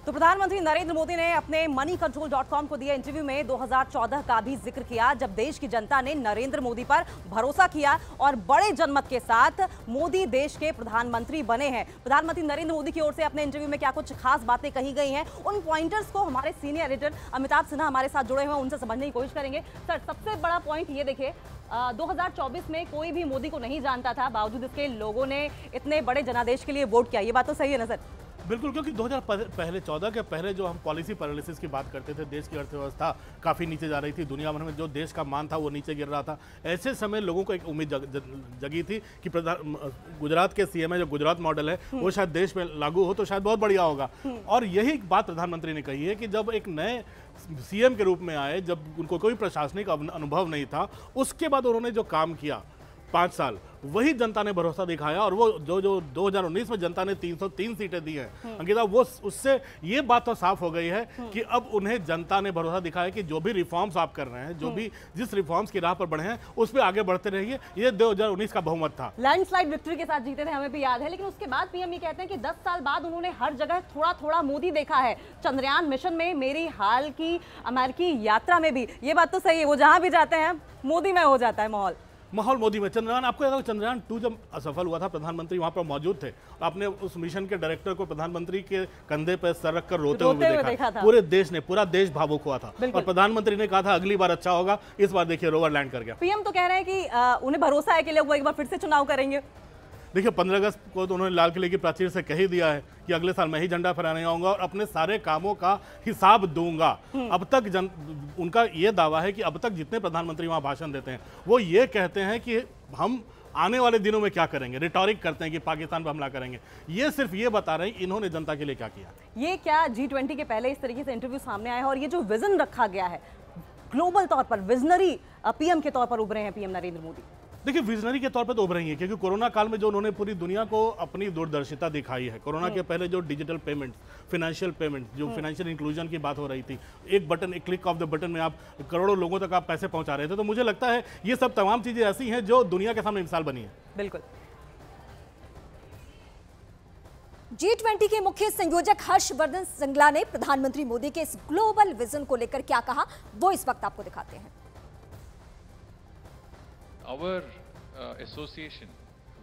तो प्रधानमंत्री नरेंद्र मोदी ने अपने moneycontrol.com को दिए इंटरव्यू में 2014 का भी जिक्र किया, जब देश की जनता ने नरेंद्र मोदी पर भरोसा किया और बड़े जनमत के साथ मोदी देश के प्रधानमंत्री बने हैं। प्रधानमंत्री नरेंद्र मोदी की ओर से अपने इंटरव्यू में क्या कुछ खास बातें कही गई हैं, उन पॉइंटर्स को हमारे सीनियर एडिटर अमिताभ सिन्हा हमारे साथ जुड़े हुए हैं, उनसे समझने की कोशिश करेंगे। सर, सबसे बड़ा पॉइंट ये देखिए, 2024 में कोई भी मोदी को नहीं जानता था, बावजूद इसके लोगों ने इतने बड़े जनादेश के लिए वोट किया। ये बात तो सही है ना सर? बिल्कुल, क्योंकि 2014 के पहले जो हम पॉलिसी पैरालिसिस की बात करते थे, देश की अर्थव्यवस्था काफ़ी नीचे जा रही थी, दुनिया भर में जो देश का मान था वो नीचे गिर रहा था। ऐसे समय लोगों को एक उम्मीद जगी थी कि गुजरात के सीएम है, जो गुजरात मॉडल है, वो शायद देश में लागू हो तो शायद बहुत बढ़िया होगा। और यही बात प्रधानमंत्री ने कही है कि जब एक नए सीएम के रूप में आए, जब उनको कोई प्रशासनिक अनुभव नहीं था, उसके बाद उन्होंने जो काम किया 5 साल, वही जनता ने भरोसा दिखाया। और वो जो 2019 में जनता ने 303 सीटें दी हैं अंकिता, वो उससे ये बात तो साफ हो गई है कि अब उन्हें जनता ने भरोसा दिखाया कि जो भी रिफॉर्म्स आप कर रहे हैं, जो भी जिस रिफॉर्म्स की राह पर बढ़े हैं, उस पर आगे बढ़ते रहिए। ये 2019 का बहुमत था, लैंडस्लाइड विक्ट्री के साथ जीते थे, हमें भी याद है। लेकिन उसके बाद पीएम ये कहते हैं कि 10 साल बाद उन्होंने हर जगह थोड़ा थोड़ा मोदी देखा है। चंद्रयान मिशन में, मेरी हाल की अमेरिकी यात्रा में भी ये बात तो सही है, वो जहां भी जाते हैं मोदी में हो जाता है माहौल मोदी में। चंद्रयान, आपको याद है चंद्रयान 2 जब असफल हुआ था, प्रधानमंत्री वहां पर मौजूद थे और आपने उस मिशन के डायरेक्टर को प्रधानमंत्री के कंधे पर सर रखकर रोते हुए देखा था। पूरा देश भावुक हुआ था और प्रधानमंत्री ने कहा था अगली बार अच्छा होगा। इस बार देखिए रोवर लैंड कर गया। पीएम तो कह रहे हैं कि उन्हें भरोसा है कि लोग एक बार फिर से चुनाव करेंगे। देखिए, 15 अगस्त को तो उन्होंने लाल किले की प्राचीर से कह ही दिया है कि अगले साल मैं ही झंडा फहराने आऊंगा और अपने सारे कामों का हिसाब दूंगा। अब तक उनका ये दावा है कि अब तक जितने प्रधानमंत्री वहां भाषण देते हैं, वो ये कहते हैं कि हम आने वाले दिनों में क्या करेंगे, रिटॉरिक करते हैं कि पाकिस्तान पर हमला करेंगे। ये सिर्फ ये बता रहे हैं इन्होंने जनता के लिए क्या किया। ये क्या G20 के पहले इस तरीके से इंटरव्यू सामने आया है और ये जो विजन रखा गया है, ग्लोबल तौर पर विजनरी पीएम के तौर पर उभरे हैं पीएम नरेंद्र मोदी। देखिए, विजनरी के तौर पे तो उभर रही है, क्योंकि कोरोना काल में जो उन्होंने पूरी दुनिया को अपनी दूरदर्शिता दिखाई है। कोरोना के पहले जो डिजिटल पेमेंट, फाइनेंशियल पेमेंट, जो फाइनेंशियल इंक्लूजन की बात हो रही थी, एक क्लिक ऑफ द बटन में आप करोड़ों लोगों तक आप पैसे पहुंचा रहे थे। तो मुझे लगता है ये सब तमाम चीजें ऐसी हैं जो दुनिया के सामने मिसाल बनी है। बिल्कुल। G20 के मुख्य संयोजक हर्षवर्धन श्रृंगला ने प्रधानमंत्री मोदी के इस ग्लोबल विजन को लेकर क्या कहा, वो इस वक्त आपको दिखाते हैं। Our association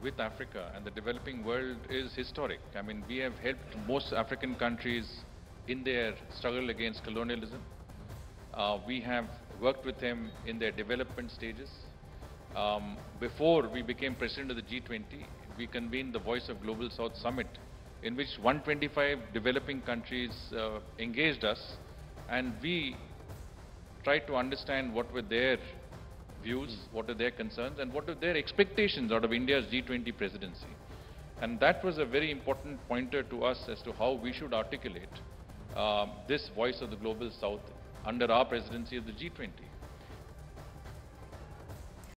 with Africa and the developing world is historic. I mean, we have helped most African countries in their struggle against colonialism. We have worked with them in their development stages. Before we became president of the G20, we convened the Voice of Global South Summit, in which 125 developing countries engaged us, and we tried to understand what were their views, what are their concerns, and what are their expectations out of India's G20 presidency. And that was a very important pointer to us as to how we should articulate this voice of the Global South under our presidency of the G20.